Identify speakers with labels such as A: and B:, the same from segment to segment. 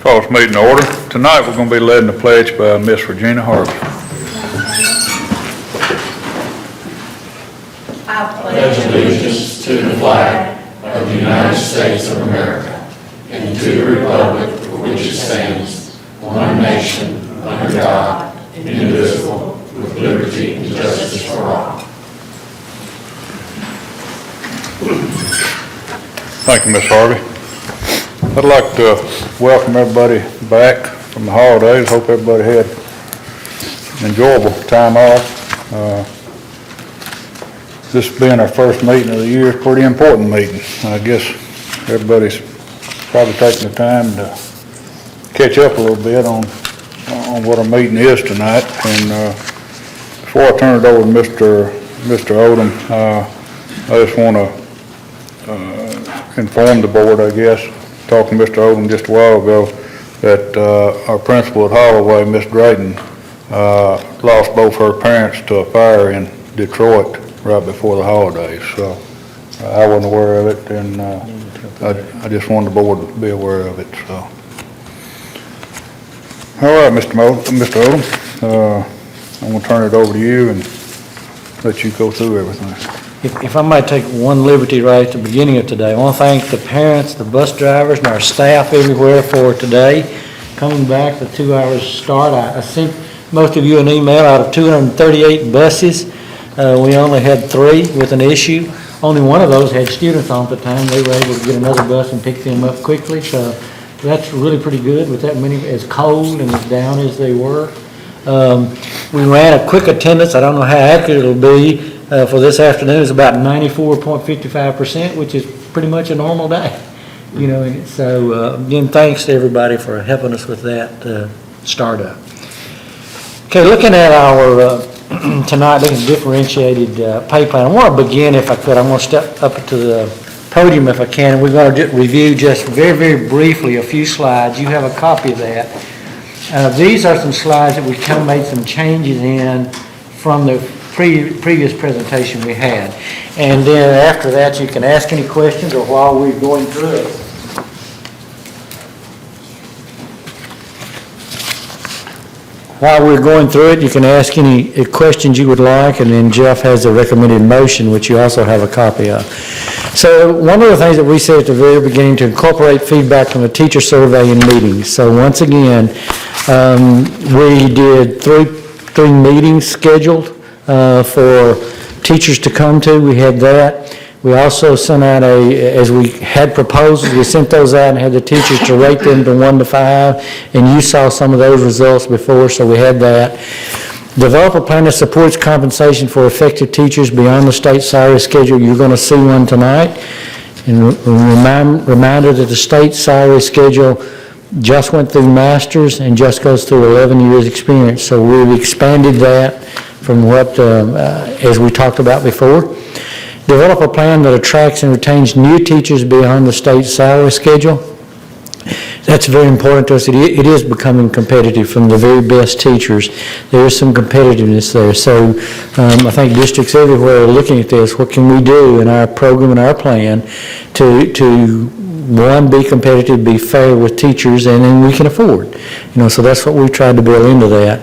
A: Call this meeting to order. Tonight we're going to be led in the pledge by Miss Regina Harvey.
B: I pledge allegiance to the flag of the United States of America and to the republic for which it stands, one nation, under God, indivisible, with liberty and justice for all.
A: Thank you, Miss Harvey. I'd like to welcome everybody back from the holidays. Hope everybody had an enjoyable time off. This being our first meeting of the year, it's a pretty important meeting. I guess everybody's probably taking the time to catch up a little bit on what our meeting is tonight. And before I turn it over to Mr. Odom, I just want to inform the board, I guess, talking to Mr. Odom just a while ago, that our principal at Holloway, Miss Drayton, lost both her parents to a fire in Detroit right before the holidays. So I wasn't aware of it, and I just wanted the board to be aware of it. So, all right, Mr. Odom, I'm going to turn it over to you and let you go through everything.
C: If I might take one liberty right at the beginning of today, I want to thank the parents, the bus drivers, and our staff everywhere for today. Coming back, the 2 hours start, I sent most of you an email. Out of 238 buses, we only had 3 with an issue. Only one of those had students on at the time. They were able to get another bus and pick them up quickly. So that's really pretty good with that many, as cold and as down as they were. We ran a quick attendance. I don't know how accurate it'll be. For this afternoon is about 94.55%, which is pretty much a normal day. You know, and so again, thanks to everybody for helping us with that startup. Okay, looking at our tonight, looking at differentiated pay plan. I want to begin, if I could. I'm going to step up to the podium if I can, and we're going to review just very, very briefly a few slides. You have a copy of that. These are some slides that we kind of made some changes in from the previous presentation we had. And then after that, you can ask any questions or while we're going through it. While we're going through it, you can ask any questions you would like, and then Jeff has a recommended motion, which you also have a copy of. So one of the things that we said at the very beginning, to incorporate feedback from the teacher survey in meetings. So once again, we did three meetings scheduled for teachers to come to. We had that. We also sent out as we had proposals, we sent those out and had the teachers to rate them to 1 to 5, and you saw some of those results before, so we had that. Develop a plan that supports compensation for effective teachers beyond the state salary schedule. You're going to see one tonight. And reminder that the state salary schedule just went through masters and just goes through 11 years experience, so we've expanded that from what, as we talked about before. Develop a plan that attracts and retains new teachers beyond the state salary schedule. That's very important to us. It is becoming competitive from the very best teachers. There is some competitiveness there. So I think districts everywhere are looking at this. What can we do in our program and our plan to one, be competitive, be fair with teachers, and then we can afford. You know, so that's what we've tried to build into that.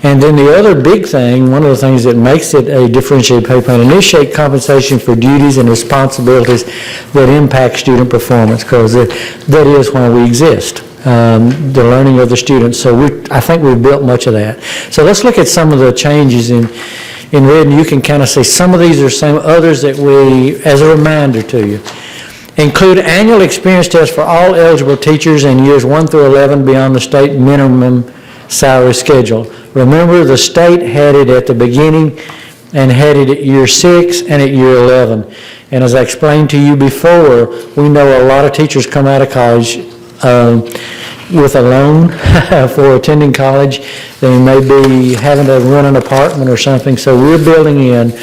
C: And then the other big thing, one of the things that makes it a differentiated pay plan, initiate compensation for duties and responsibilities that impact student performance, because that is why we exist, the learning of the students. So I think we've built much of that. So let's look at some of the changes in red, and you can kind of see some of these are some others that we, as a reminder to you. Include annual experience tests for all eligible teachers in years 1 through 11 beyond the state minimum salary schedule. Remember, the state had it at the beginning and had it at year 6 and at year 11. And as I explained to you before, we know a lot of teachers come out of college with a loan for attending college. They may be having to rent an apartment or something. So we're building in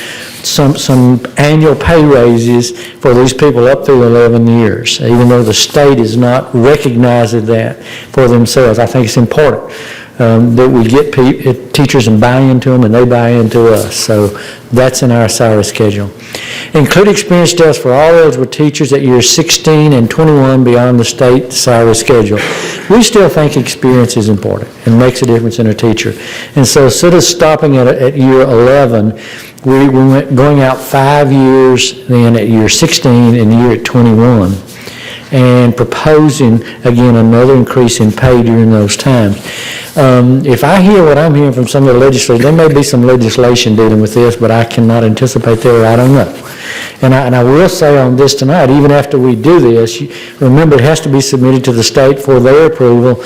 C: some annual pay raises for these people up through 11 years, even though the state is not recognizing that for themselves. I think it's important. that we get teachers and buy into them, and they buy into us. So that's in our salary schedule. Include experience steps for all eligible teachers at years 16 and 21 beyond the state salary schedule. We still think experience is important and makes a difference in a teacher. And so instead of stopping at year 11, we went going out 5 years, then at year 16 and the year at 21, and proposing, again, another increase in pay during those times. If I hear what I'm hearing from some of the legislators, there may be some legislation dealing with this, but I cannot anticipate that, or I don't know. And I will say on this tonight, even after we do this, remember it has to be submitted to the state for their approval,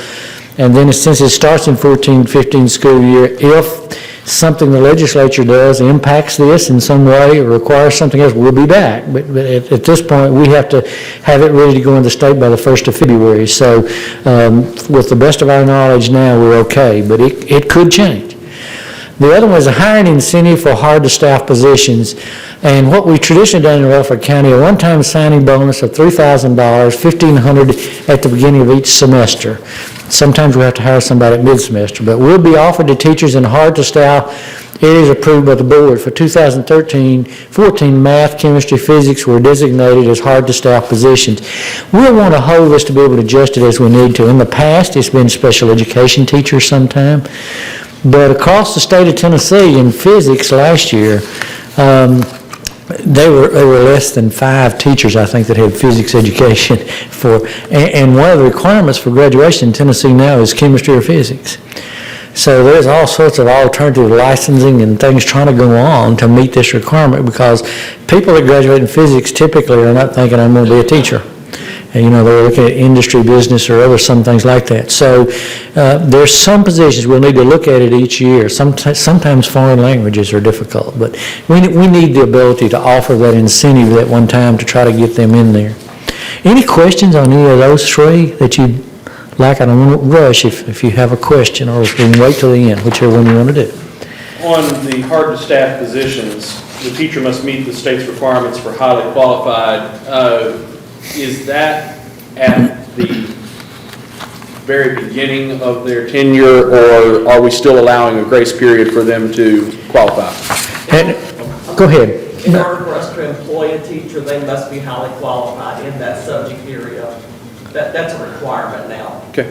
C: and then since it starts in 14-15 school year, if something the legislature does impacts this in some way or requires something else, we'll be back. But at this point, we have to have it ready to go in the state by the 1st of February. So with the best of our knowledge now, we're okay, but it could change. The other one is a hiring incentive for hard-to-staff positions. And what we traditionally done in Rutherford County, a one-time signing bonus of $3,000, $1,500 at the beginning of each semester. Sometimes we have to hire somebody at mid-semester, but will be offered to teachers in hard-to-staff areas approved by the board. For 2013-14, math, chemistry, physics were designated as hard-to-staff positions. We'll want to hold this to be able to adjust it as we need to. In the past, it's been special education teachers sometime, but across the state of Tennessee in physics last year, they were less than 5 teachers, I think, that had physics education and one of the requirements for graduation in Tennessee now is chemistry or physics. So there's all sorts of alternative licensing and things trying to go on to meet this requirement, because people that graduate in physics typically are not thinking, I'm going to be a teacher. And, they're looking at industry, business, or some things like that. So there's some positions we'll need to look at it each year. Sometimes foreign languages are difficult, but we need the ability to offer that incentive at one time to try to get them in there. Any questions on any of those 3 that you'd like? I don't want to rush if you have a question, or we can wait till the end, whichever one you want to do.
D: On the hard-to-staff positions, the teacher must meet the state's requirements for highly qualified. Is that at the very beginning of their tenure, or are we still allowing a grace period for them to qualify?
C: Go ahead.
E: In order for us to employ a teacher, they must be highly qualified in that subject area. That's a requirement now.
D: Okay.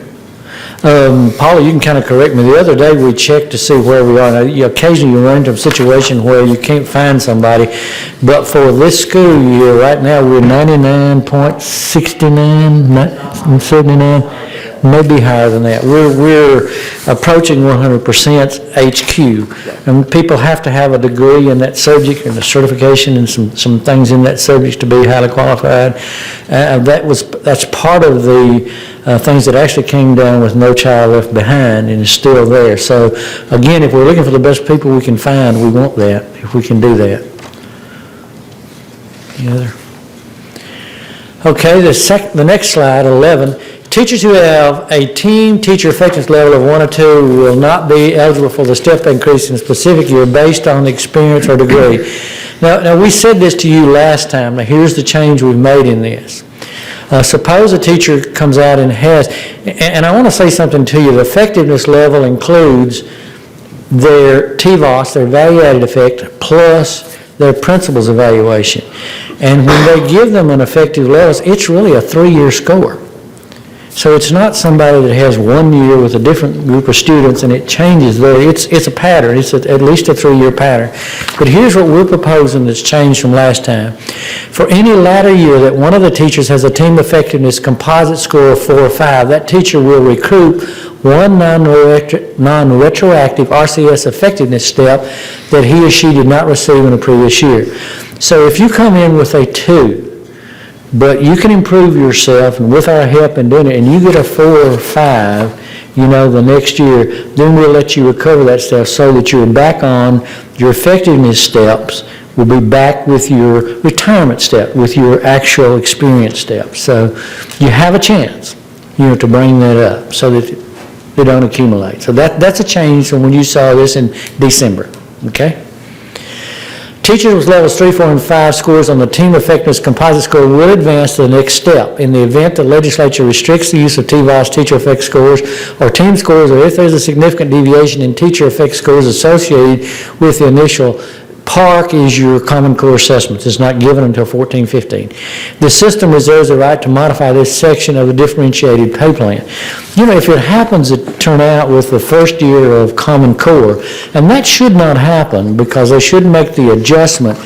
C: Paula, you can kind of correct me. The other day we checked to see where we are. Now, occasionally you run into a situation where you can't find somebody, but for this school year, right now, we're 99.69, 79, maybe higher than that. We're approaching 100% HQ, and people have to have a degree in that subject and a certification and some things in that subject to be highly qualified. That's part of the things that actually came down with No Child Left Behind and is still there. So again, if we're looking for the best people we can find, we want that, if we can do that. Any other? Okay, the next slide, 11. Teachers who have a team teacher effectiveness level of 1 or 2 will not be eligible for the step increase in a specific year based on experience or degree. Now we said this to you last time. Now here's the change we've made in this. Suppose a teacher comes out and has, and I want to say something to you, the effectiveness level includes their TVOS, their value added effect, plus their principal's evaluation. And when they give them an effective level, it's really a 3-year score. So it's not somebody that has 1 year with a different group of students and it changes there. It's a pattern. It's at least a 3-year pattern. But here's what we're proposing that's changed from last time. For any latter year that one of the teachers has a team effectiveness composite score of 4 or 5, that teacher will recruit one non-retroactive RCS effectiveness step that he or she did not receive in a previous year. So if you come in with a 2, but you can improve yourself, and with our help in doing it, and you get a 4 or 5, the next year, then we'll let you recover that stuff so that you're back on your effectiveness steps, will be back with your retirement step, with your actual experience step. So you have a chance, to bring that up so that they don't accumulate. So that's a change from when you saw this in December, okay? Teachers with levels 3, 4, and 5 scores on the team effectiveness composite score will advance to the next step. In the event the legislature restricts the use of TVOS teacher effect scores or team scores, or if there's a significant deviation in teacher effect scores associated with the initial PARC is your Common Core assessments. It's not given until 14-15. The system reserves the right to modify this section of the differentiated pay plan. You know, if it happens to turn out with the first year of Common Core, and that should not happen because they should make the adjustment,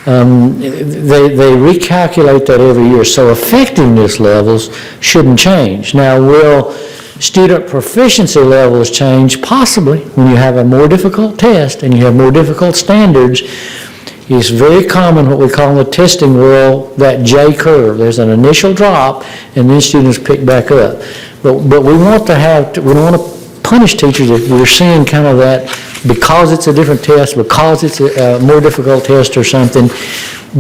C: they recalculate that every year, so effectiveness levels shouldn't change. Now, will student proficiency levels change? Possibly. When you have a more difficult test and you have more difficult standards, it's very common what we call in the testing world that J curve. There's an initial drop and then students pick back up. But we want to we don't want to punish teachers if we're seeing kind of that because it's a different test, because it's a more difficult test or something,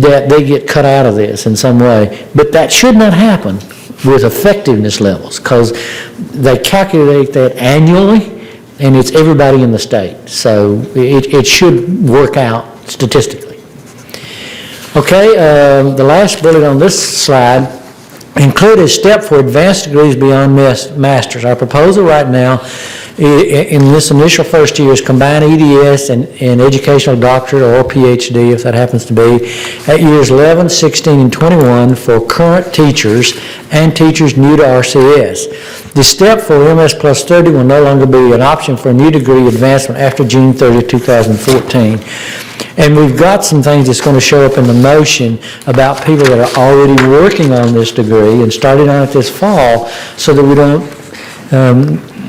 C: that they get cut out of this in some way. But that should not happen with effectiveness levels, because they calculate that annually, and it's everybody in the state. So it should work out statistically. Okay, the last bullet on this slide, include a step for advanced degrees beyond masters. Our proposal right now in this initial first year is combine EDS and educational doctorate or PhD, if that happens to be, at years 11, 16, and 21 for current teachers and teachers new to RCS. The step for MS plus 30 will no longer be an option for a new degree advancement after June 30, 2014. And we've got some things that's going to show up in the motion about people that are already working on this degree and started on it this fall, so that we don't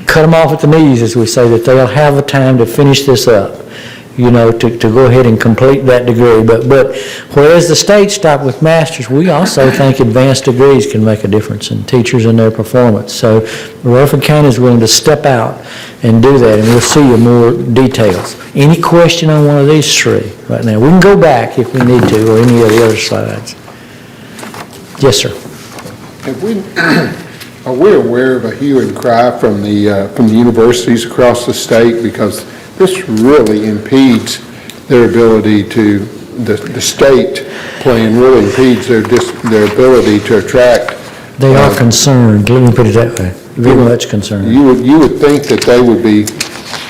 C: cut them off at the knees, as we say, that they'll have the time to finish this up, you know, to go ahead and complete that degree. But whereas the state stopped with masters, we also think advanced degrees can make a difference in teachers and their performance. So Rutherford County is willing to step out and do that, and we'll see you more details. Any question on one of these three right now? We can go back if we need to, or any of the other slides. Yes, sir.
F: Are we aware of a hue and cry from the universities across the state, because this really impedes their ability to, the state plan really impedes their ability to attract.
C: They are concerned, let me put it that way, very much concerned.
F: You would think that they would be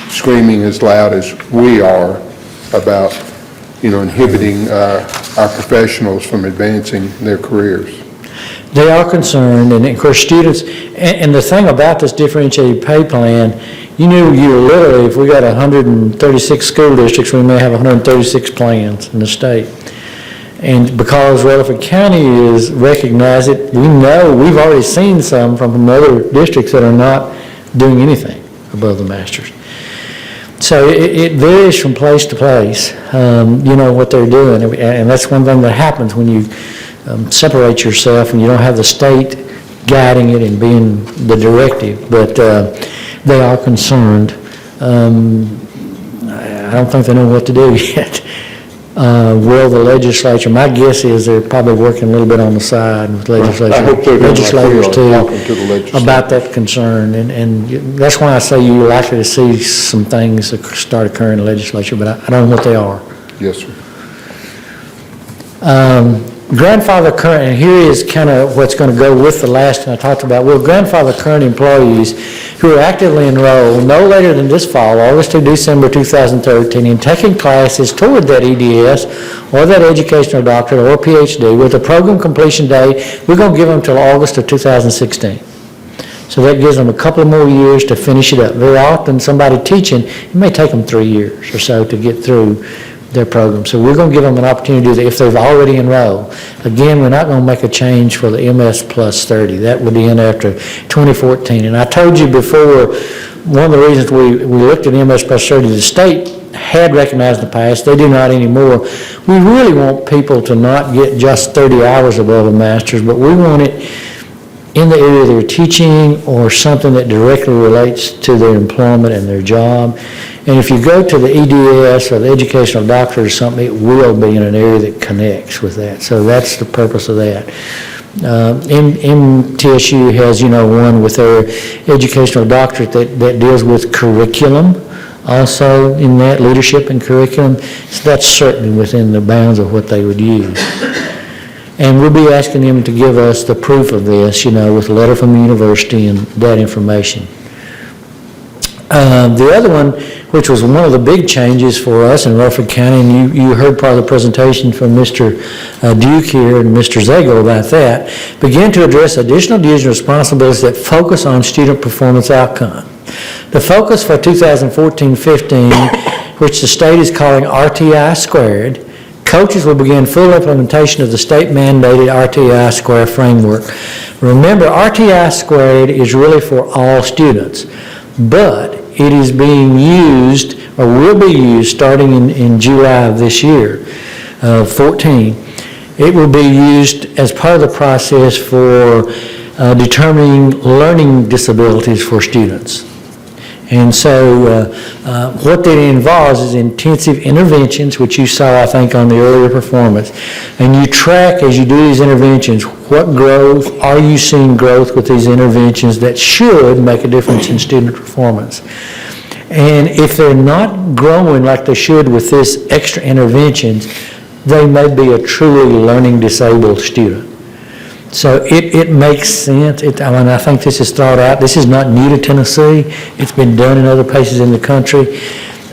F: screaming as loud as we are about, you know, inhibiting our professionals from advancing their careers.
C: They are concerned, and of course students, and the thing about this differentiated pay plan, you literally, if we got 136 school districts, we may have 136 plans in the state. And because Rutherford County is recognized it, we've already seen some from other districts that are not doing anything above the masters. So it varies from place to place, what they're doing, and that's one thing that happens when you separate yourself and you don't have the state guiding it and being the directive, but they are concerned. I don't think they know what to do yet. Will the legislature, my guess is they're probably working a little bit on the side with legislators too, about that concern, and that's why I say you're likely to see some things that start occurring in the legislature, but I don't know what they are.
F: Yes, sir.
C: Grandfather current, and here is kind of what's going to go with the last one I talked about. Will grandfather current employees who are actively enrolled no later than this fall, August to December 2013, in taking classes toward that EDS or that educational doctorate or PhD with a program completion date, we're going to give them till August of 2016. So that gives them a couple of more years to finish it up. Very often somebody teaching, it may take them 3 years or so to get through their program. So we're going to give them an opportunity to, if they've already enrolled. Again, we're not going to make a change for the MS plus 30. That would end after 2014. And I told you before, one of the reasons we looked at MS plus 30, the state had recognized in the past, they do not anymore. We really want people to not get just 30 hours above a master's, but we want it in the area they're teaching or something that directly relates to their employment and their job. And if you go to the EDS or the educational doctorate or something, it will be in an area that connects with that. So that's the purpose of that. MTSU has, one with their educational doctorate that deals with curriculum, also in that leadership and curriculum. So that's certainly within the bounds of what they would use. And we'll be asking them to give us the proof of this, with a letter from the university and that information. The other one, which was one of the big changes for us in Rutherford County, and you heard part of the presentation from Mr. Duke here and Mr. Zago about that, began to address additional duties and responsibilities that focus on student performance outcome. The focus for 2014-15, which the state is calling RTI Squared, coaches will begin full implementation of the state-mandated RTI Square framework. Remember, RTI Squared is really for all students, but it is being used, or will be used, starting in July of this year, 14. It will be used as part of the process for determining learning disabilities for students. And so what that involves is intensive interventions, which you saw, I think, on the earlier performance. And you track, as you do these interventions, what growth, are you seeing growth with these interventions that should make a difference in student performance? And if they're not growing like they should with this extra interventions, they may be a truly learning disabled student. So it makes sense. I think this is thought out. This is not new to Tennessee. It's been done in other places in the country.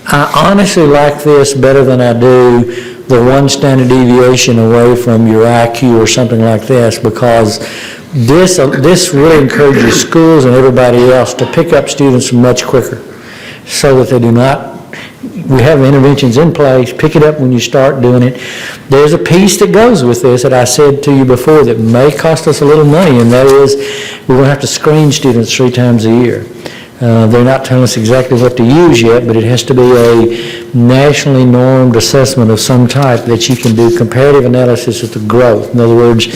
C: I honestly like this better than I do the one standard deviation away from your IQ or something like this, because this really encourages schools and everybody else to pick up students much quicker so that they do not. We have interventions in place, pick it up when you start doing it. There's a piece that goes with this that I said to you before that may cost us a little money, and that is we're going to have to screen students 3 times a year. They're not telling us exactly what to use yet, but it has to be a nationally normed assessment of some type that you can do comparative analysis of the growth. In other words,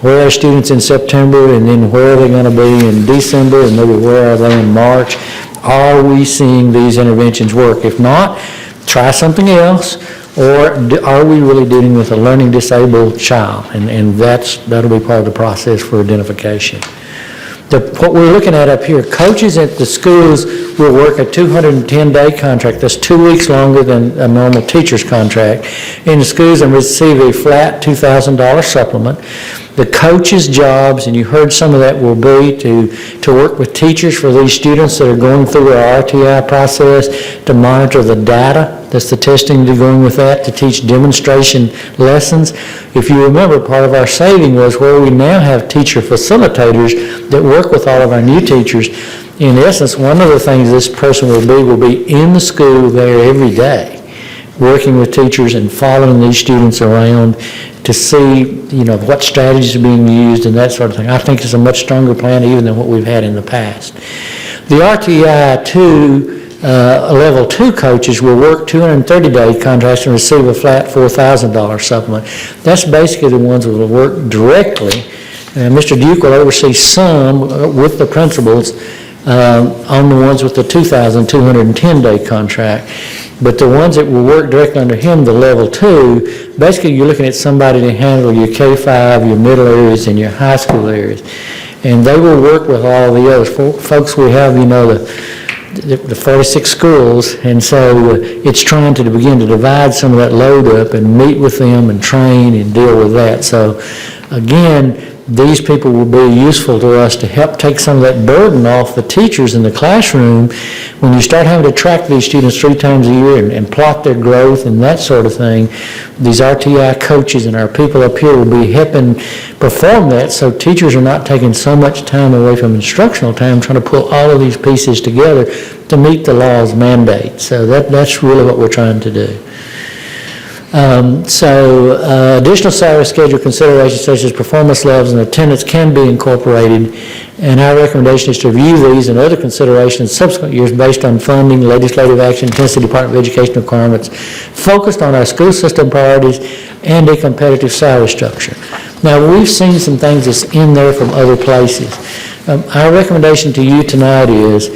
C: where are students in September, and then where are they going to be in December, and maybe where are they in March? Are we seeing these interventions work? If not, try something else, or are we really dealing with a learning disabled child? And that'll be part of the process for identification. What we're looking at up here, coaches at the schools will work a 210-day contract. That's 2 weeks longer than a normal teacher's contract in the schools, and receive a flat $2,000 supplement. The coaches' jobs, and you heard some of that, will be to work with teachers for these students that are going through our RTI process, to monitor the data. That's the testing to going with that, to teach demonstration lessons. If you remember, part of our saving was where we now have teacher facilitators that work with all of our new teachers. In essence, one of the things this person will be in the school there every day, working with teachers and following these students around to see, what strategies are being used and that sort of thing. I think it's a much stronger plan even than what we've had in the past. The RTI 2 Level 2 coaches will work 230-day contracts and receive a flat $4,000 supplement. That's basically the ones that will work directly. Mr. Duke will oversee some with the principals on the ones with the 2,210-day contract. But the ones that will work directly under him, the Level 2, basically you're looking at somebody to handle your K-5, your middle areas, and your high school areas. And they will work with all the others. Folks, we have, the 46 schools, and so it's trying to begin to divide some of that load up and meet with them and train and deal with that. So again, these people will be useful to us to help take some of that burden off the teachers in the classroom. When you start having to track these students 3 times a year and plot their growth and that sort of thing, these RTI coaches and our people up here will be helping perform that, so teachers are not taking so much time away from instructional time trying to pull all of these pieces together to meet the law's mandate. So that's really what we're trying to do. Additional salary schedule considerations such as performance levels and attendance can be incorporated, and our recommendation is to review these and other considerations in subsequent years based on funding, legislative action, Tennessee Department of Education requirements, focused on our school system priorities and a competitive salary structure. Now, we've seen some things that's in there from other places. Our recommendation to you tonight is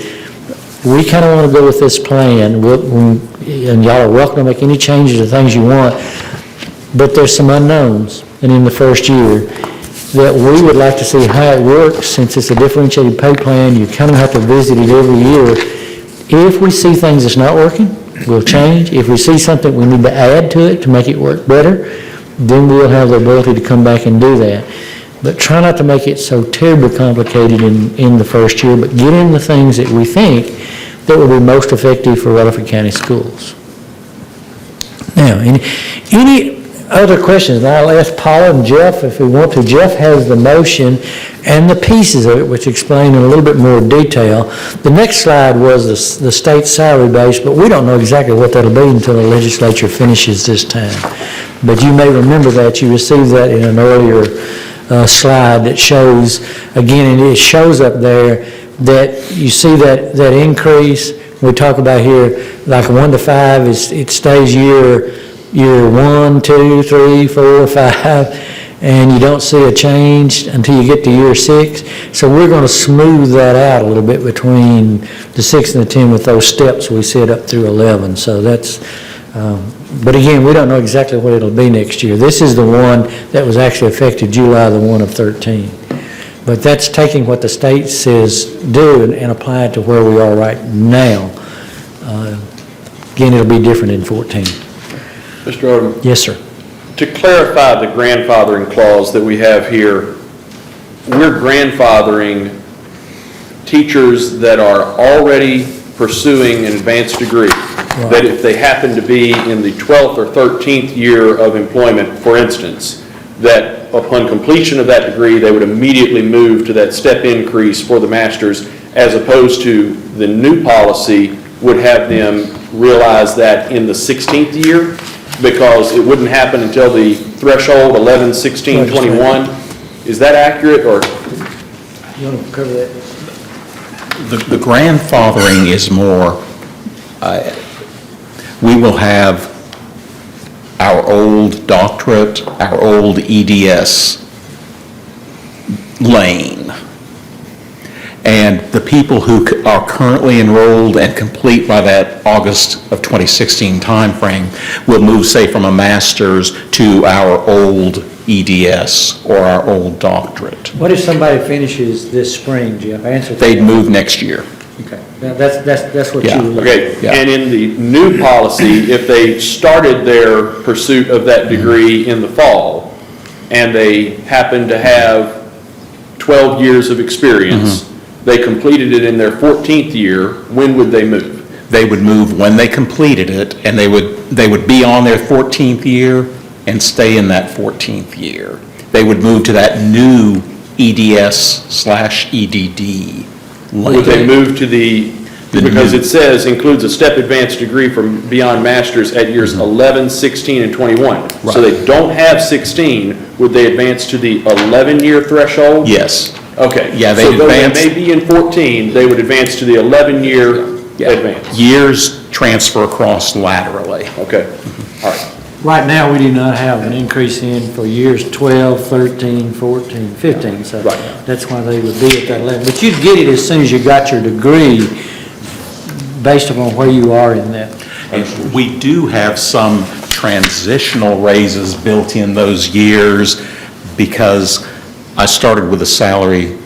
C: we kind of want to go with this plan, and y'all are welcome to make any changes or things you want, but there's some unknowns, and in the first year, that we would like to see how it works. Since it's a differentiated pay plan, you kind of have to visit it every year. If we see things that's not working, we'll change. If we see something we need to add to it to make it work better, then we'll have the ability to come back and do that. But try not to make it so terribly complicated in the first year, but get in the things that we think that will be most effective for Rutherford County schools. Now, any other questions? And I'll ask Paula and Jeff if we want to. Jeff has the motion and the pieces of it, which explain in a little bit more detail. The next slide was the state salary base, but we don't know exactly what that'll be until the legislature finishes this time. But you may remember that. You received that in an earlier slide that shows, again, and it shows up there that you see that increase. We talk about here, like 1 to 5, it stays year 1, 2, 3, 4, 5, and you don't see a change until you get to year 6. So we're going to smooth that out a little bit between the 6 and the 10 with those steps we set up through 11. So that's, but again, we don't know exactly what it'll be next year. This is the one that was actually effective July the 1 of 13. But that's taking what the state says do and apply it to where we are right now. Again, it'll be different in 14.
D: Mr. Odom?
C: Yes, sir.
D: To clarify the grandfathering clause that we have here, we're grandfathering teachers that are already pursuing an advanced degree.
C: Right.
D: That if they happen to be in the 12th or 13th year of employment, for instance, that upon completion of that degree, they would immediately move to that step increase for the master's, as opposed to the new policy would have them realize that in the 16th year, because it wouldn't happen until the threshold 11, 16, 21. Is that accurate, or?
C: You want to cover that?
G: The grandfathering is more, we will have our old doctorate, our old EDS lane. And the people who are currently enrolled and complete by that August of 2016 timeframe will move, say, from a master's to our old EDS or our old doctorate.
C: What if somebody finishes this spring, Jeff? Answer that.
G: They'd move next year.
C: Okay. Now, that's what
G: Yeah.
C: you were.
D: Okay,
G: Yeah.
D: and in the new policy, if they started their pursuit of that degree in the fall, and they happen to have 12 years of experience, they completed it in their 14th year, when would they move?
G: They would move when they completed it, and they would be on their 14th year and stay in that 14th year. They would move to that new EDS/EDD lane.
D: Would they move to the because
G: new-
D: it says includes a step advanced degree from beyond masters at years 11, 16, and 21. So
G: Right.
D: they don't have 16, would they advance to the 11-year threshold?
G: Yes.
D: Okay.
G: Yeah,
D: So
G: they'd
D: though they
G: advance.
D: may be in 14, they would advance to the 11-year
G: Yeah.
D: advance.
G: Years transfer across laterally.
D: Okay, all right.
C: Right now, we do not have an increase in for years 12, 13, 14, 15, so
D: Right.
C: that's why they would be at that level. But you'd get it as soon as you got your degree, based upon where you are in that.
G: And we do have some transitional raises built in those years because I started with a salary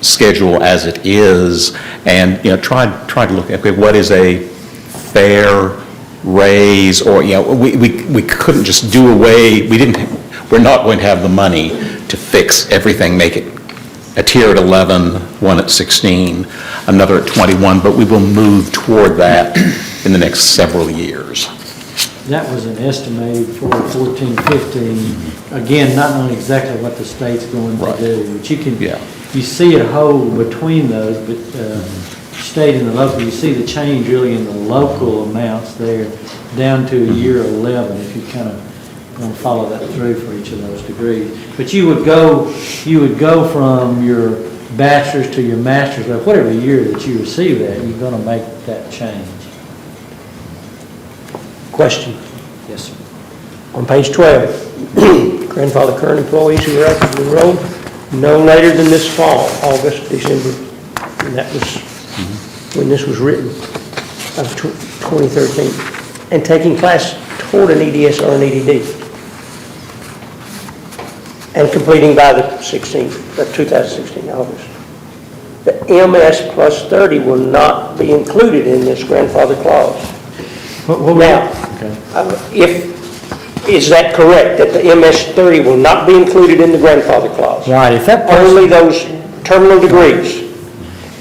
G: schedule as it is and, tried to look at, okay, what is a fair raise, or, we couldn't just do away, we're not going to have the money to fix everything, make it a tier at 11, one at 16, another at 21, but we will move toward that in the next several years.
C: That was an estimated for 14, 15, again, not knowing exactly what the state's going to
G: Right.
C: do, but
G: Yeah.
C: you see a hold between those, but state and the local, you see the change really in the local amounts there, down to year 11, if you kind of want to follow that through for each of those degrees. But you would go from your bachelor's to your master's, or whatever year that you receive that, you're going to make that change.
H: Question.
C: Yes, sir.
H: On page 12, grandfather current employees who are actively enrolled no later than this fall, August, December, and that was when this was written, of 2013, and taking class toward an EDS or an EDD, and completing by the 2016 August. the MS plus 30 will not be included in this grandfather clause. Now, is that correct, that the MS 30 will not be included in the grandfather clause?
C: Right, if that person...
H: Only those terminal degrees?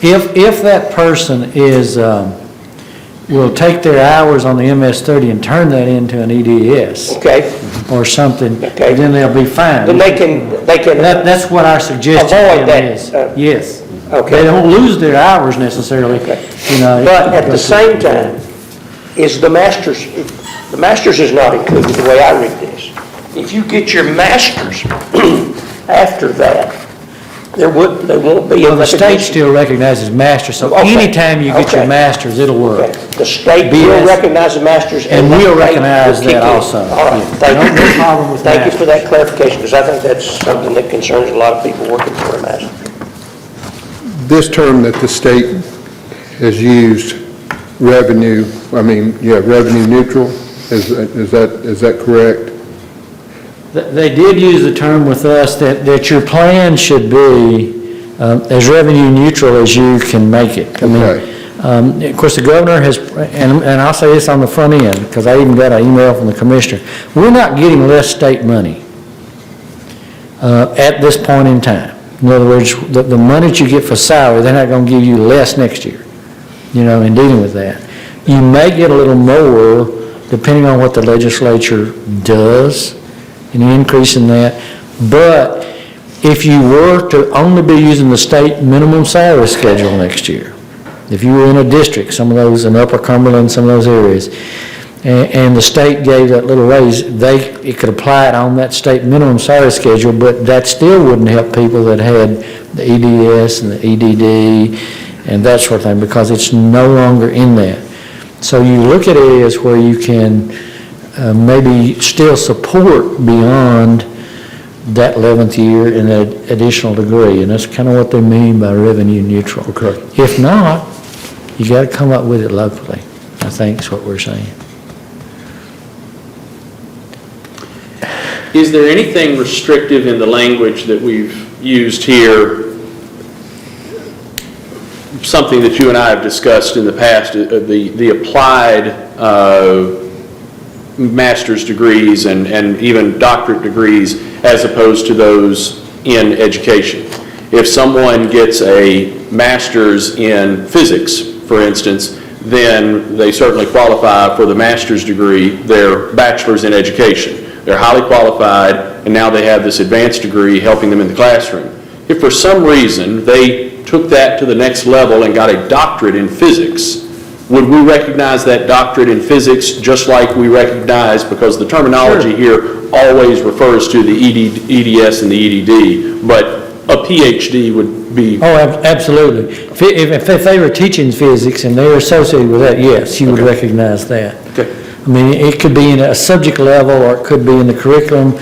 C: If that person is, will take their hours on the MS-30 and turn that into an EDS
H: Okay,
C: or something,
H: Okay.
C: then they'll be fine.
H: then they can,
C: That's what our suggestion
H: Avoid that,
C: is.
H: uh,
C: Yes.
H: okay.
C: They don't lose their hours necessarily, you know.
H: But at the same time, is the master's is not included the way I read this. If you get your master's after that, there won't be a
C: Well, the state
H: recognition.
C: still recognizes masters, so
H: Okay.
C: anytime you get your
H: Okay.
C: master's, it'll work.
H: Okay. The state
C: BS.
H: will recognize the master's.
C: And
H: the
C: we'll
H: state
C: recognize
H: will kick
C: that
H: in.
C: also.
H: All right,
C: Yeah.
H: thank you.
C: No problem with
H: Thank you for
C: masters.
H: that clarification, because I think that's something that concerns a lot of people working for a master.
F: This term that the state has used, revenue neutral, is that correct?
C: They did use the term with us that your plan should be as revenue neutral as you can make it. I mean, of course, the governor has, and I'll say this on the front end, because I even got an email from the commissioner, we're not getting less state money at this point in time. In other words, the money that you get for salary, they're not going to give you less next year, you know, in dealing with that. You may get a little more depending on what the legislature does, an increase in that. But if you were to only be using the state minimum salary schedule next year, if you were in a district, some of those in Upper Cumberland, some of those areas, and the state gave that little raise, it could apply it on that state minimum salary schedule, but that still wouldn't help people that had the EDS and the EDD and that sort of thing, because it's no longer in that. So you look at areas where you can maybe still support beyond that 11th year in an additional degree, and that's kind of what they mean by revenue neutral.
F: Okay.
C: If not, you got to come up with it locally, I think is what we're saying.
D: Is there anything restrictive in the language that we've used here? Something that you and I have discussed in the past, the applied master's degrees and even doctorate degrees as opposed to those in education. If someone gets a master's in physics, for instance, then they certainly qualify for the master's degree, their bachelor's in education. They're highly qualified, and now they have this advanced degree helping them in the classroom. If for some reason they took that to the next level and got a doctorate in physics, would we recognize that doctorate in physics just like we recognize, because the terminology here always refers to the EDS and the EDD, but a PhD would be...
C: Oh, absolutely. If they were teaching physics and they were associated with that, yes, you would recognize that.
D: Okay.
C: I mean, it could be in a subject level, or it could be in the curriculum,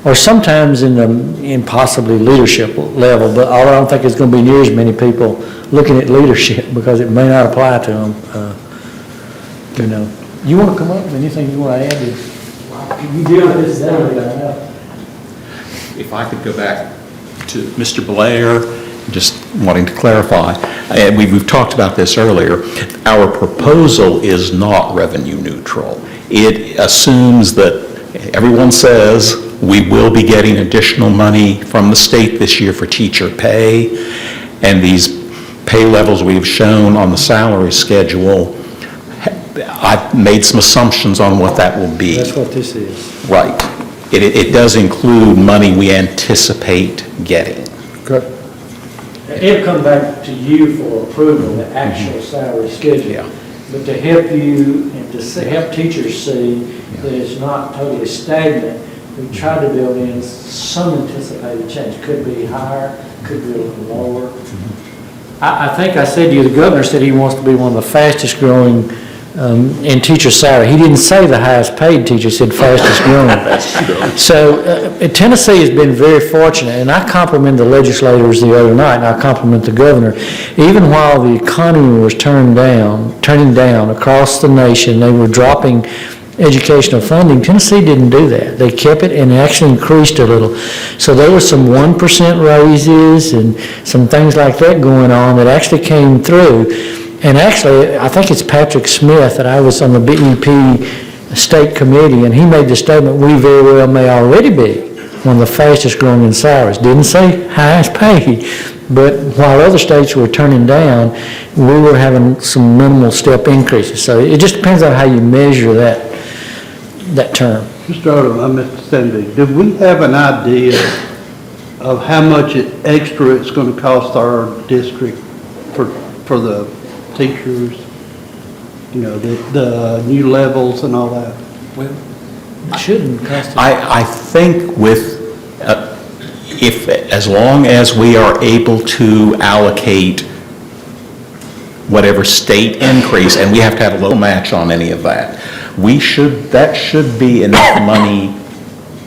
C: or sometimes in possibly leadership level, but I don't think it's going to be near as many people looking at leadership, because it may not apply to them. You know, you want to come up with anything you want to add? You deal with this now.
G: If I could go back to Mr. Blair, just wanting to clarify, and we've talked about this earlier, our proposal is not revenue neutral. It assumes that everyone says we will be getting additional money from the state this year for teacher pay, and these pay levels we've shown on the salary schedule, I've made some assumptions on what that will be.
C: That's what this is.
G: Right. It does include money we anticipate getting.
F: Okay.
C: It'll come back to you for approval, the actual salary schedule.
G: Yeah.
C: But to help you and to help teachers see that it's not totally stagnant, we try to build in some anticipated change. Could be higher, could be a little lower. I think I said to you, the governor said he wants to be one of the fastest growing in teacher salary. He didn't say the highest paid teacher, he said fastest growing. So Tennessee has been very fortunate, and I compliment the legislators the other night, and I compliment the governor. Even while the economy was turning down across the nation, they were dropping educational funding. Tennessee didn't do that. They kept it and actually increased a little. So there was some 1% raises and some things like that going on that actually came through. And actually, I think it's Patrick Smith, that I was on the BEP State Committee, and he made the statement, we very well may already be one of the fastest growing in salaries. Didn't say highest paid, but while other states were turning down, we were having some minimal step increases. So it just depends on how you measure that term.
I: Mr. Odom, Mr. Stanley, do we have an idea of how much extra it's going to cost our district for the teachers, you know, the new levels and all that?
C: It shouldn't cost.
G: I think with, as long as we are able to allocate whatever state increase, and we have to have a little match on any of that, that should be enough money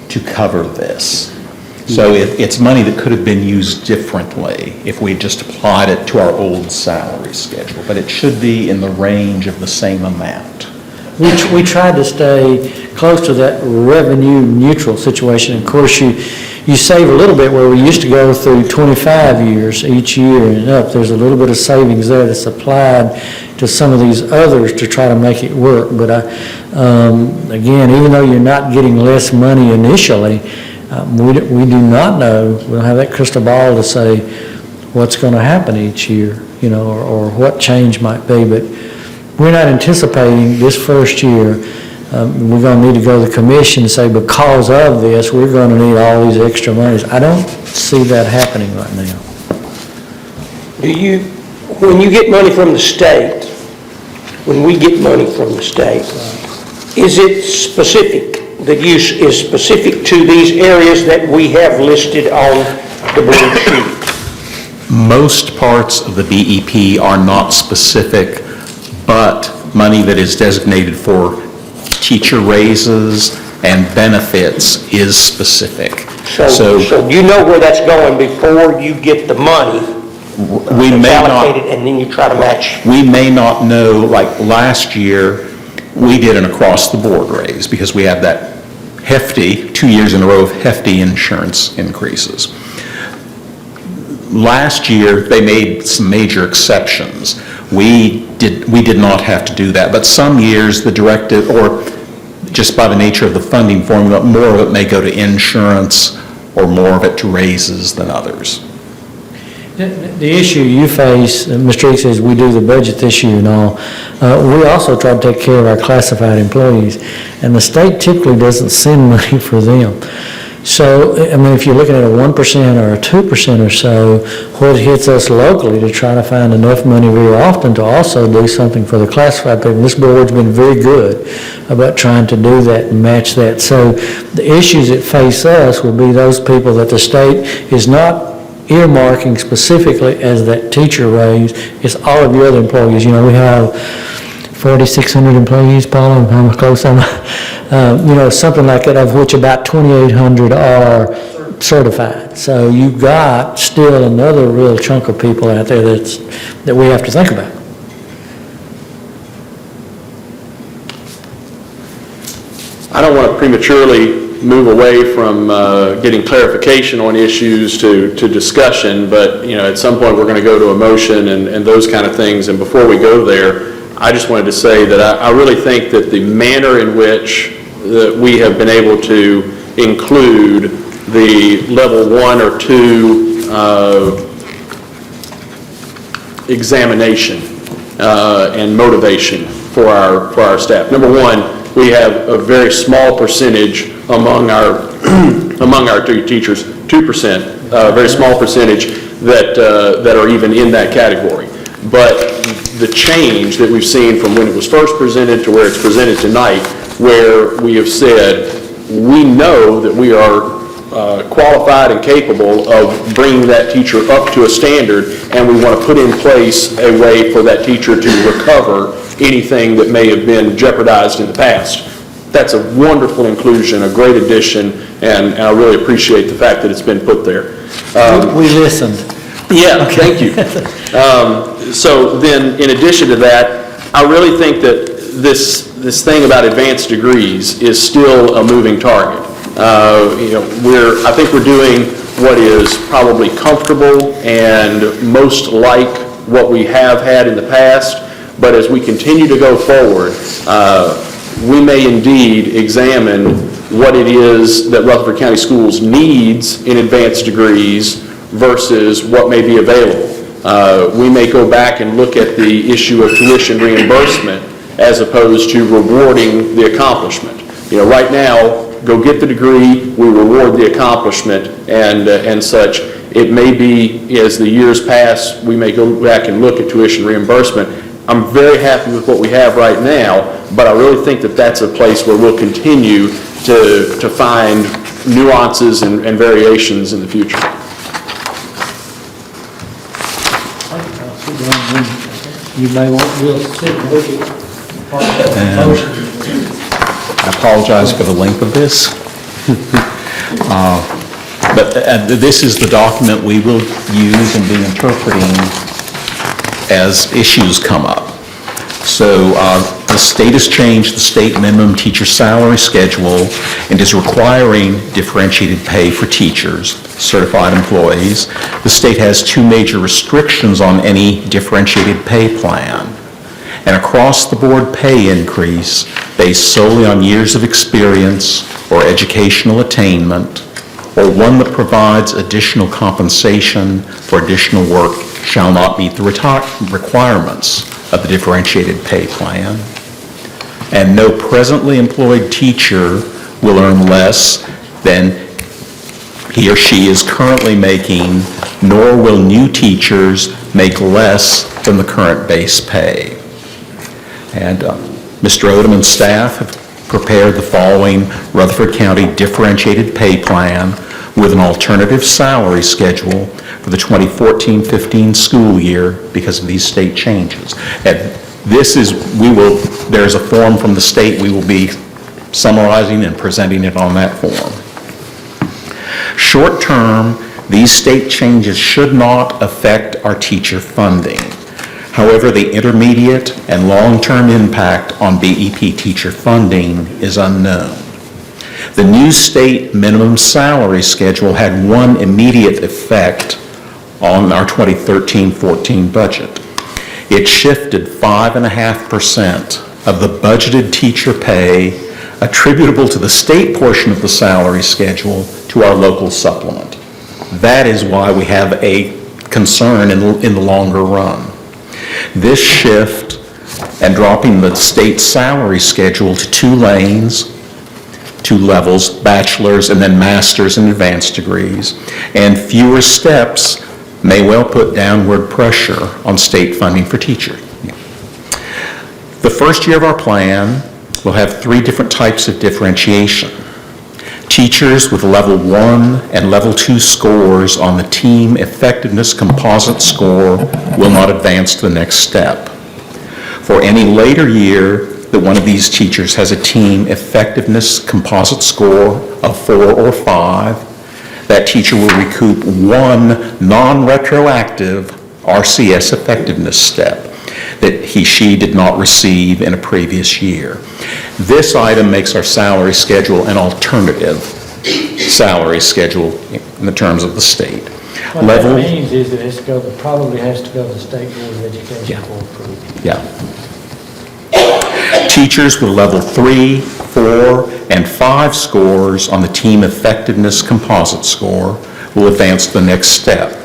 G: to cover this. So it's money that could have been used differently if we just applied it to our old salary schedule, but it should be in the range of the same amount.
C: We tried to stay close to that revenue neutral situation. Of course, you save a little bit where we used to go through 25 years each year and up. There's a little bit of savings there that's applied to some of these others to try to make it work. But again, even though you're not getting less money initially, we do not know, we don't have that crystal ball to say what's going to happen each year, you know, or what change might be. But we're not anticipating this first year, we're going to need to go to the commission and say, because of this, we're going to need all these extra monies. I don't see that happening right now.
H: When you get money from the state, when we get money from the state, is it specific, the use is specific to these areas that we have listed on the blue sheet?
G: Most parts of the BEP are not specific, but money that is designated for teacher raises and benefits is specific.
H: So you know where that's going before you get the money
G: we may not
H: allocated, and then you try to match.
G: We may not know, like last year, we did an across-the-board raise because we had that hefty, 2 years in a row of hefty insurance increases. Last year, they made some major exceptions. We did not have to do that, but some years the directive, or just by the nature of the funding formula, more of it may go to insurance or more of it to raises than others.
C: The issue you face, Mr. Eek says we do the budget this year and all, we also try to take care of our classified employees, and the state typically doesn't send money for them. So, I mean, if you're looking at a 1% or a 2% or so, what hits us locally to try to find enough money very often to also do something for the classified people. This board's been very good about trying to do that and match that. So the issues that face us will be those people that the state is not earmarking specifically as that teacher raise. It's all of your other employees. You know, we have 4,600 employees, Paula, how close am I? You know, something like that, of which about 2,800 are certified. So you've got still another real chunk of people out there that we have to think about.
D: I don't want to prematurely move away from getting clarification on issues to discussion, but, you know, at some point we're going to go to a motion and those kind of things. And before we go there, I just wanted to say that I really think that the manner in which we have been able to include the level 1 or 2 examination and motivation for our staff. Number one, we have a very small percentage among our teachers, 2%, a very small percentage that are even in that category. But the change that we've seen from when it was first presented to where it's presented tonight, where we have said, we know that we are qualified and capable of bringing that teacher up to a standard, and we want to put in place a way for that teacher to recover anything that may have been jeopardized in the past. That's a wonderful inclusion, a great addition, and I really appreciate the fact that it's been put there.
C: We listened.
D: Yeah, thank you. So then, in addition to that, I really think that this this thing about advanced degrees is still a moving target. I think we're doing what is probably comfortable and most like what we have had in the past, but as we continue to go forward, we may indeed examine what it is that Rutherford County Schools needs in advanced degrees versus what may be available. We may go back and look at the issue of tuition reimbursement as opposed to rewarding the accomplishment. Right now, go get the degree, we reward the accomplishment and such. It may be, as the years pass, we may go back and look at tuition reimbursement. I'm very happy with what we have right now, but I really think that that's a place where we'll continue to find nuances and variations in the future.
C: You may want to sit and look at part of the motion.
G: I apologize for the length of this. But this is the document we will use and be interpreting as issues come up. So the state has changed the state minimum teacher salary schedule and is requiring differentiated pay for teachers, certified employees. The state has two major restrictions on any differentiated pay plan: an across-the-board pay increase based solely on years of experience or educational attainment, or one that provides additional compensation for additional work shall not meet the requirements of the differentiated pay plan. And no presently employed teacher will earn less than he or she is currently making, nor will new teachers make less than the current base pay. And Mr. Odom and staff have prepared the following Rutherford County differentiated pay plan with an alternative salary schedule for the 2014-15 school year because of these state changes. And this is, there's a form from the state, we will be summarizing and presenting it on that form. Short term, these state changes should not affect our teacher funding. However, the intermediate and long-term impact on BEP teacher funding is unknown. The new state minimum salary schedule had one immediate effect on our 2013-14 budget. It shifted 5.5% of the budgeted teacher pay attributable to the state portion of the salary schedule to our local supplement. That is why we have a concern in the longer run. This shift and dropping the state salary schedule to two lanes, two levels, bachelor's and then master's and advanced degrees, and fewer steps may well put downward pressure on state funding for teachers. The first year of our plan will have three different types of differentiation. Teachers with level 1 and level 2 scores on the team effectiveness composite score will not advance to the next step. For any later year that one of these teachers has a team effectiveness composite score of 4 or 5, that teacher will recoup one non-retroactive RCS effectiveness step that she did not receive in a previous year. This item makes our salary schedule an alternative salary schedule in the terms of the state.
C: What that means is that it probably has to go to the State Board of Education for approval.
G: Yeah. Teachers with level 3, 4, and 5 scores on the team effectiveness composite score will advance to the next step.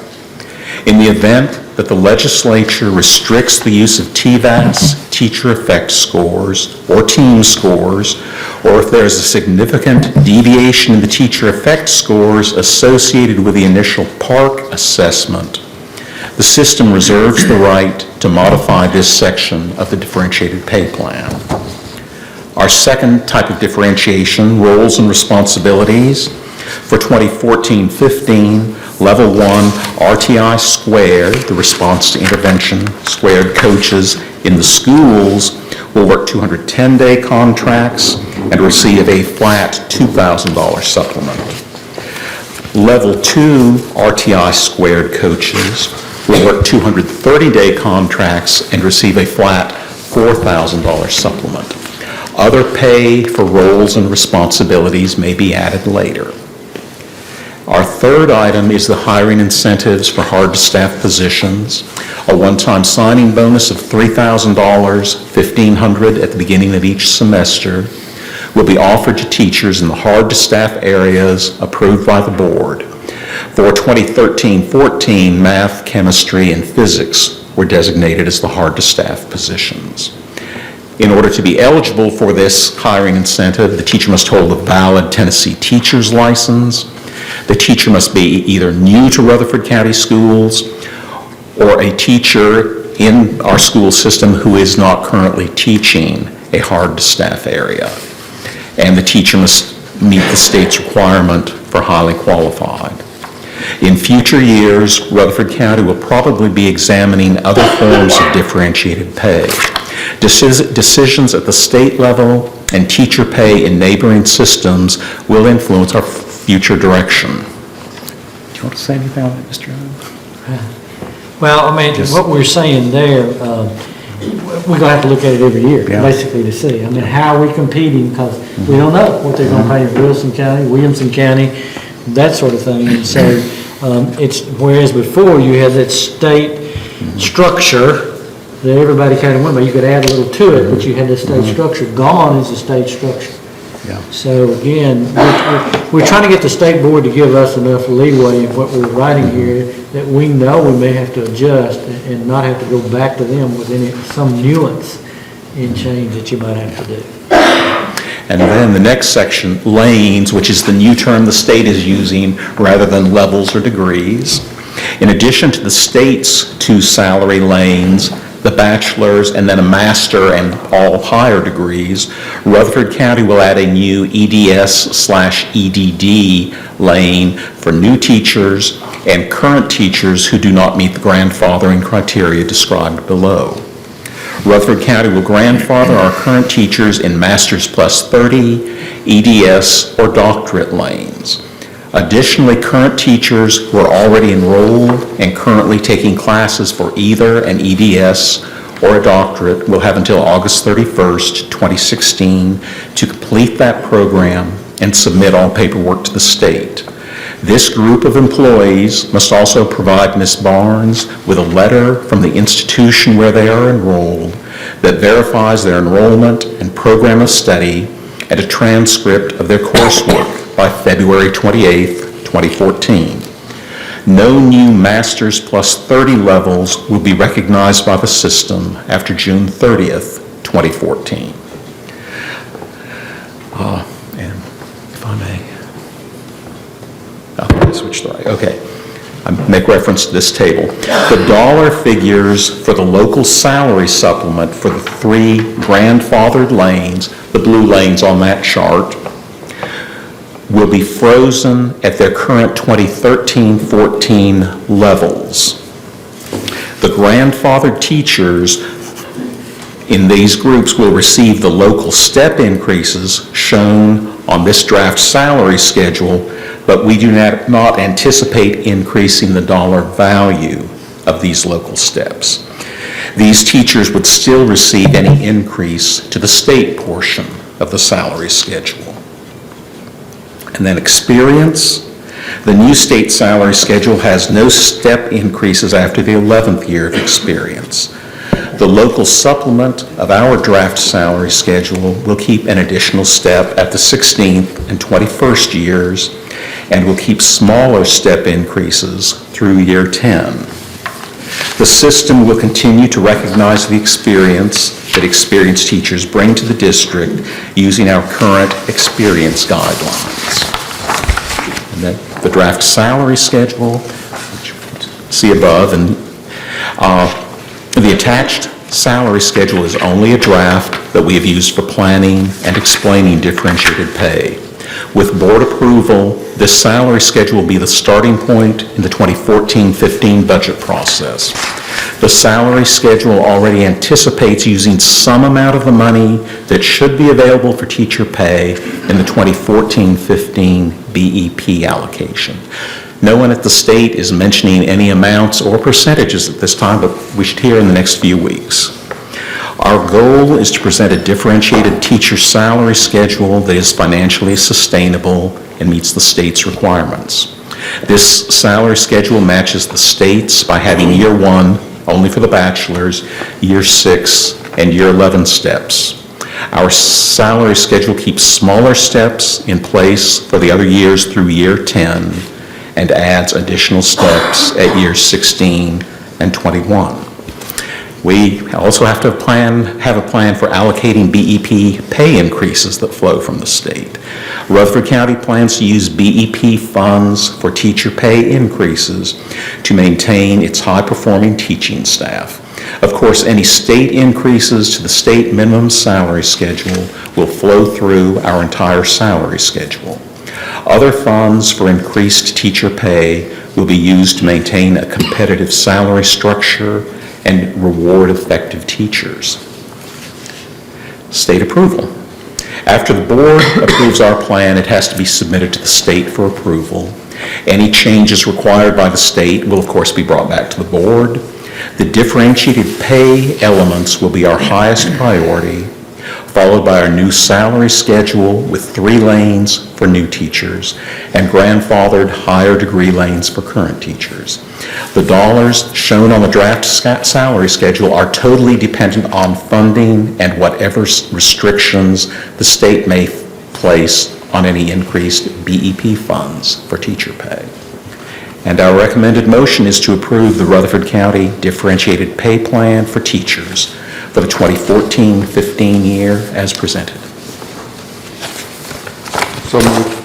G: In the event that the legislature restricts the use of TVAS, teacher effect scores, or team scores, or if there's a significant deviation in the teacher effect scores associated with the initial PARC assessment, the system reserves the right to modify this section of the differentiated pay plan. Our second type of differentiation, roles and responsibilities, for 2014-15, Level 1 RTI squared, the response to intervention squared coaches in the schools, will work 210-day contracts and receive a flat $2,000 supplement. Level 2 RTI squared coaches will work 230-day contracts and receive a flat $4,000 supplement. Other pay for roles and responsibilities may be added later. Our third item is the hiring incentives for hard-to-staff positions. A one-time signing bonus of $3,000, $1,500 at the beginning of each semester, will be offered to teachers in the hard-to-staff areas approved by the board. For 2013-14, math, chemistry, and physics were designated as the hard-to-staff positions. In order to be eligible for this hiring incentive, the teacher must hold a valid Tennessee teacher's license. The teacher must be either new to Rutherford County Schools or a teacher in our school system who is not currently teaching a hard-to-staff area. And the teacher must meet the state's requirement for highly qualified. In future years, Rutherford County will probably be examining other forms of differentiated pay. Decisions at the state level and teacher pay in neighboring systems will influence our future direction. Do you want to say anything on that, Mr. Jones?
C: Well, I mean, what we're saying there, we're gonna have to look at it every year,
G: Yeah.
C: basically, to see. I mean, how are we competing? Because we don't know what they're gonna pay in Wilson County, Williamson County, that sort of thing. And so, it's, whereas before you had that state structure that everybody kind of went by, you could add a little to it, but you had the state structure. Gone is the state structure.
G: Yeah.
C: So again, we're trying to get the state board to give us enough leeway in what we're writing here that we know we may have to adjust and not have to go back to them with some nuance in change that you might have to do.
G: And then the next section, lanes, which is the new term the state is using rather than levels or degrees. In addition to the state's two salary lanes, the bachelor's and then a master and all higher degrees, Rutherford County will add a new EDS/EDD lane for new teachers and current teachers who do not meet the grandfathering criteria described below. Rutherford County will grandfather our current teachers in Masters Plus 30, EDS, or doctorate lanes. Additionally, current teachers who are already enrolled and currently taking classes for either an EDS or a doctorate will have until August 31st, 2016 to complete that program and submit all paperwork to the state. This group of employees must also provide Ms. Barnes with a letter from the institution where they are enrolled that verifies their enrollment and program of study and a transcript of their coursework by February 28th, 2014. No new Masters Plus 30 levels will be recognized by the system after June 30th, 2014. And if I may, I switched the right, okay. I make reference to this table. The dollar figures for the local salary supplement for the three grandfathered lanes, the blue lanes on that chart, will be frozen at their current 2013-14 levels. The grandfathered teachers in these groups will receive the local step increases shown on this draft salary schedule, but we do not anticipate increasing the dollar value of these local steps. These teachers would still receive any increase to the state portion of the salary schedule. And then experience. The new state salary schedule has no step increases after the 11th year of experience. The local supplement of our draft salary schedule will keep an additional step at the 16th and 21st years and will keep smaller step increases through year 10. The system will continue to recognize the experience that experienced teachers bring to the district using our current experience guidelines. And then the draft salary schedule, which you can see above, and the attached salary schedule is only a draft that we have used for planning and explaining differentiated pay. With board approval, this salary schedule will be the starting point in the 2014-15 budget process. The salary schedule already anticipates using some amount of the money that should be available for teacher pay in the 2014-15 BEP allocation. No one at the state is mentioning any amounts or percentages at this time, but we should hear in the next few weeks. Our goal is to present a differentiated teacher salary schedule that is financially sustainable and meets the state's requirements. This salary schedule matches the state's by having year 1 only for the bachelor's, year 6, and year 11 steps. Our salary schedule keeps smaller steps in place for the other years through year 10 and adds additional steps at years 16 and 21. We also have a plan for allocating BEP pay increases that flow from the state. Rutherford County plans to use BEP funds for teacher pay increases to maintain its high-performing teaching staff. Of course, any state increases to the state minimum salary schedule will flow through our entire salary schedule. Other funds for increased teacher pay will be used to maintain a competitive salary structure and reward effective teachers. State approval. After the board approves our plan, it has to be submitted to the state for approval. Any changes required by the state will, of course, be brought back to the board. The differentiated pay elements will be our highest priority, followed by our new salary schedule with 3 lanes for new teachers and grandfathered higher degree lanes for current teachers. The dollars shown on the draft salary schedule are totally dependent on funding and whatever restrictions the state may place on any increased BEP funds for teacher pay. And our recommended motion is to approve the Rutherford County Differentiated Pay Plan for teachers for the 2014-15 year as presented.
F: So moved.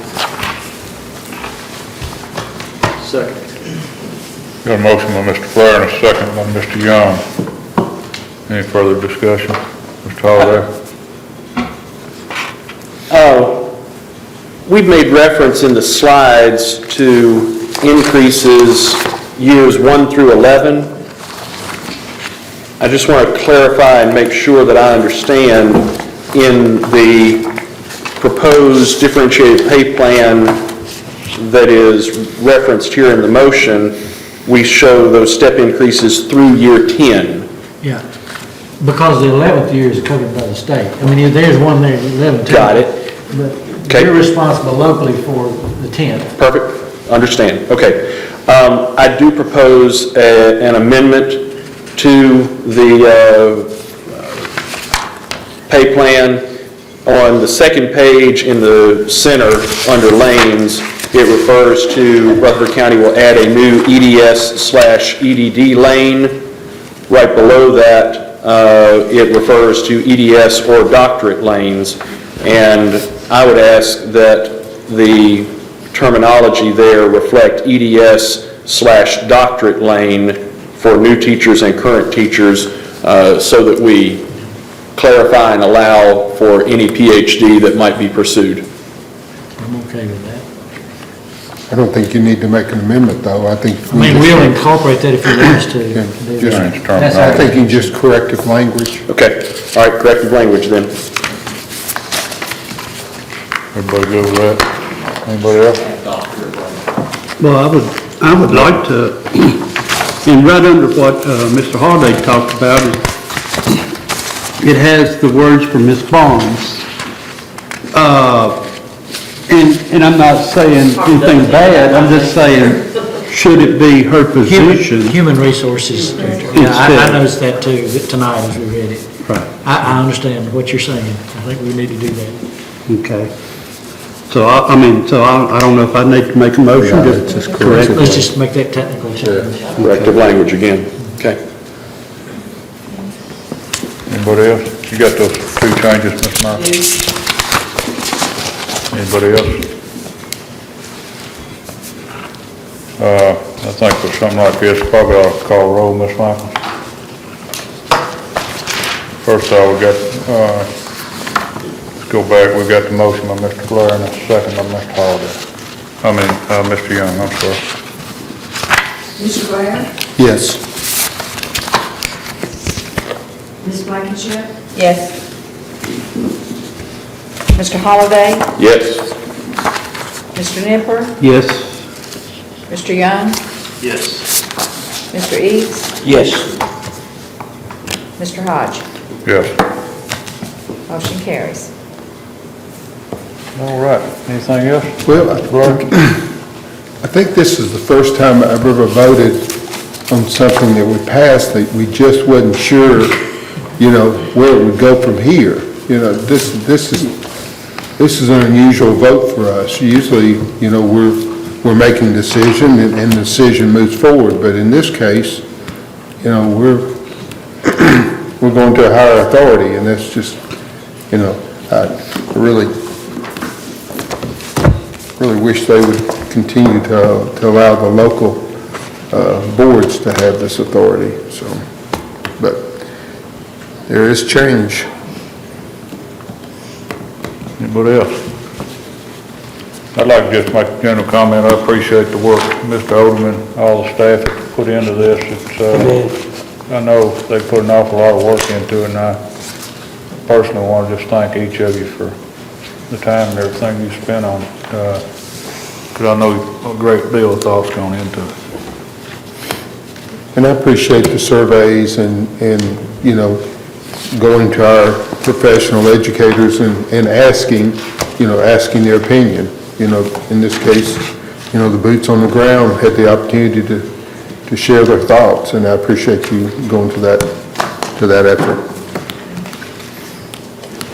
D: Second.
A: Got a motion by Mr. Blair and a second by Mr. Young. Any further discussion? Mr. Holliday?
D: We've made reference in the slides to increases years 1 through 11. I just want to clarify and make sure that I understand in the proposed differentiated pay plan that is referenced here in the motion, we show those step increases through year 10.
C: Yeah, because the 11th year is covered by the state. I mean, there's one there, 11th.
D: Got it.
C: But
D: Okay.
C: you're responsible locally for the 10th.
D: Perfect, understand, okay. I do propose an amendment to the pay plan. On the second page in the center, under lanes, it refers to Rutherford County will add a new EDS/EDD lane. Right below that, it refers to EDS or doctorate lanes. And I would ask that the terminology there reflect EDS/doctorate lane for new teachers and current teachers, so that we clarify and allow for any PhD that might be pursued.
C: I'm okay with that.
F: I don't think you need to make an amendment, though. I think.
C: I mean, we'll incorporate that if you want us to.
F: Yeah,
C: do
F: just-
C: that.
A: Change
C: That's
F: I
C: all.
F: think you just corrective language.
D: Okay, all right, corrective language then.
A: Everybody good with that? Anybody else?
I: Well, I would like to, and right under what Mr. Holliday talked about, it has the words from Ms. Barnes. And I'm not saying anything bad, I'm just saying, should it be her position?
C: Human resources. Yeah, I noticed that too, tonight as we read it.
I: Right,
C: I understand what you're saying. I think we need to do that.
I: okay. So I don't know if I need to make a motion, just correct.
C: Let's just make that technical change.
D: Corrective language again, okay.
A: Anybody else? You got those 2 changes, Ms. Martin? Anybody else? I think for something like this, probably ought to call roll, Ms. Michaels. First of all, we got, let's go back, we got the motion by Mr. Blair and a second by Mr. Holliday. Mr. Young, I'm sorry.
J: Mr. Blair?
F: Yes.
J: Ms. Blankenship?
K: Yes. Mr. Holliday?
D: Yes.
K: Mr. Nipper?
I: Yes.
K: Mr. Young?
D: Yes.
K: Mr. Eads?
H: Yes.
K: Mr. Hodge?
A: Yes.
K: Motion carries.
A: All right, anything else?
F: Well, I think this is the first time I've ever voted on something that we passed, that we just wasn't sure, where it would go from here. This is an unusual vote for us. Usually, we're making a decision and the decision moves forward, but in this case, we're going to a higher authority, and that's just, I really wish they would continue to allow the local boards to have this authority, so, but there is change.
A: Anybody else? I'd like to just make a general comment. I appreciate the work Mr. Oderman, all the staff that put into this. I know they put an awful lot of work into it, and I personally want to just thank each of you for the time and everything you spent on it. Because I know a great deal of thought's gone into it.
F: And I appreciate the surveys and going to our professional educators and asking their opinion. In this case, the boots on the ground had the opportunity to share their thoughts, and I appreciate you going to that effort.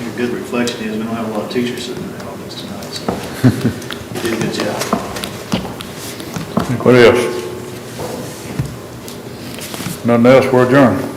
L: A good reflection is we don't have a lot of teachers sitting in the audience tonight, so you did a good job.
A: Anybody else? Nothing else, we're adjourned.